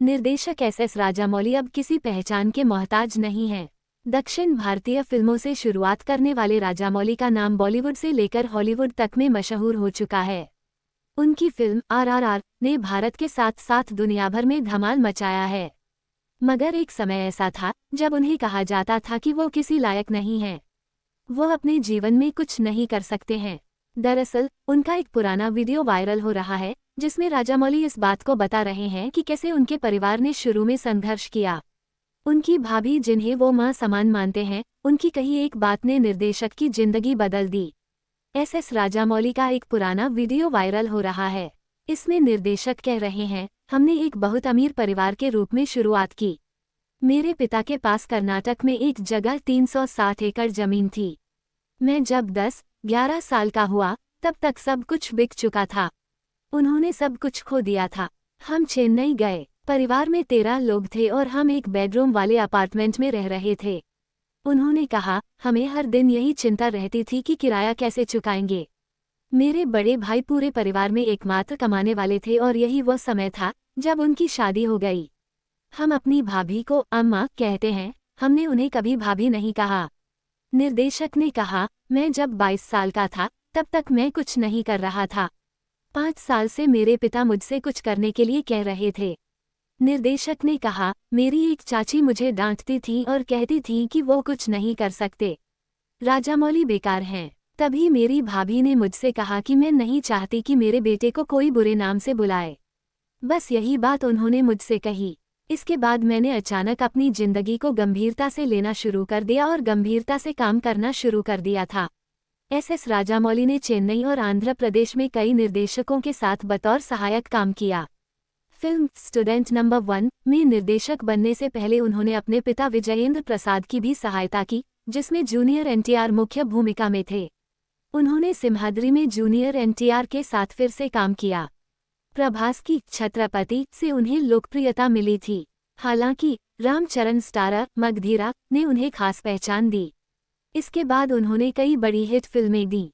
निर्देशक एस राजामौली अब किसी पहचान के मोहताज नहीं हैं। दक्षिण भारतीय फिल्मों से शुरुआत करने वाले राजामौली का नाम बॉलीवुड से लेकर हॉलीवुड तक में मशहूर हो चुका है। उनकी फिल्म RRR ने भारत के साथ साथ दुनिया भर में धमाल मचाया है। मगर एक समय ऐसा था जब उन्हें कहा जाता था कि वो किसी लायक नहीं हैं। वो अपने जीवन में कुछ नहीं कर सकते हैं। दरअसल उनका एक पुराना वीडियो वायरल हो रहा है जिसमें राजामौली इस बात को बता रहे हैं कि कैसे उनके परिवार ने शुरू में संघर्ष किया। उनकी भाभी, जिन्हें वो मां समान मानते हैं, उनकी कही एक बात ने निर्देशक की जिंदगी बदल दी। एस राजामौली का एक पुराना वीडियो वायरल हो रहा है। इसमें निर्देशक कह रहे हैं, हमने एक बहुत अमीर परिवार के रूप में शुरुआत की। मेरे पिता के पास कर्नाटक में एक जगह 360 एकड़ जमीन थी। मैं जब 10-11 साल का हुआ तब तक सब कुछ बिक चुका था। उन्होंने सब कुछ खो दिया था। हम चेन्नई गए। परिवार में 13 लोग थे और हम एक बेडरूम वाले अपार्टमेंट में रह रहे थे। उन्होंने कहा, हमें हर दिन यही चिंता रहती थी कि किराया कैसे चुकाएंगे। मेरे बड़े भाई पूरे परिवार में एकमात्र कमाने वाले थे और यही वो समय था जब उनकी शादी हो गई। हम अपनी भाभी को अम्मा कहते हैं, हमने उन्हें कभी भाभी नहीं कहा। निर्देशक ने कहा, मैं जब 22 साल का था तब तक मैं कुछ नहीं कर रहा था। 5 साल से मेरे पिता मुझसे कुछ करने के लिए कह रहे थे। निर्देशक ने कहा, मेरी एक चाची मुझे डांटती थी और कहती थी कि वो कुछ नहीं कर सकते, राजामौली बेकार हैं। तभी मेरी भाभी ने मुझसे कहा कि मैं नहीं चाहती कि मेरे बेटे को कोई बुरे नाम से बुलाए। बस यही बात उन्होंने मुझसे कही। इसके बाद मैंने अचानक अपनी जिंदगी को गंभीरता से लेना शुरू कर दिया और गंभीरता से काम करना शुरू कर दिया था। एस राजामौली ने चेन्नई और आंध्र प्रदेश में कई निर्देशकों के साथ बतौर सहायक काम किया। फिल्म स्टूडेंट नंबर 1 में निर्देशक बनने से पहले उन्होंने अपने पिता विजयेंद्र प्रसाद की भी सहायता की, जिसमें जूनियर NTR मुख्य भूमिका में थे। उन्होंने सिम्हाद्री में जूनियर NTR के साथ फिर से काम किया। प्रभास की छत्रपति से उन्हें लोकप्रियता मिली थी। हालांकि रामचरण स्टारर मगधीरा ने उन्हें खास पहचान दी। इसके बाद उन्होंने कई बड़ी हिट फिल्में दी।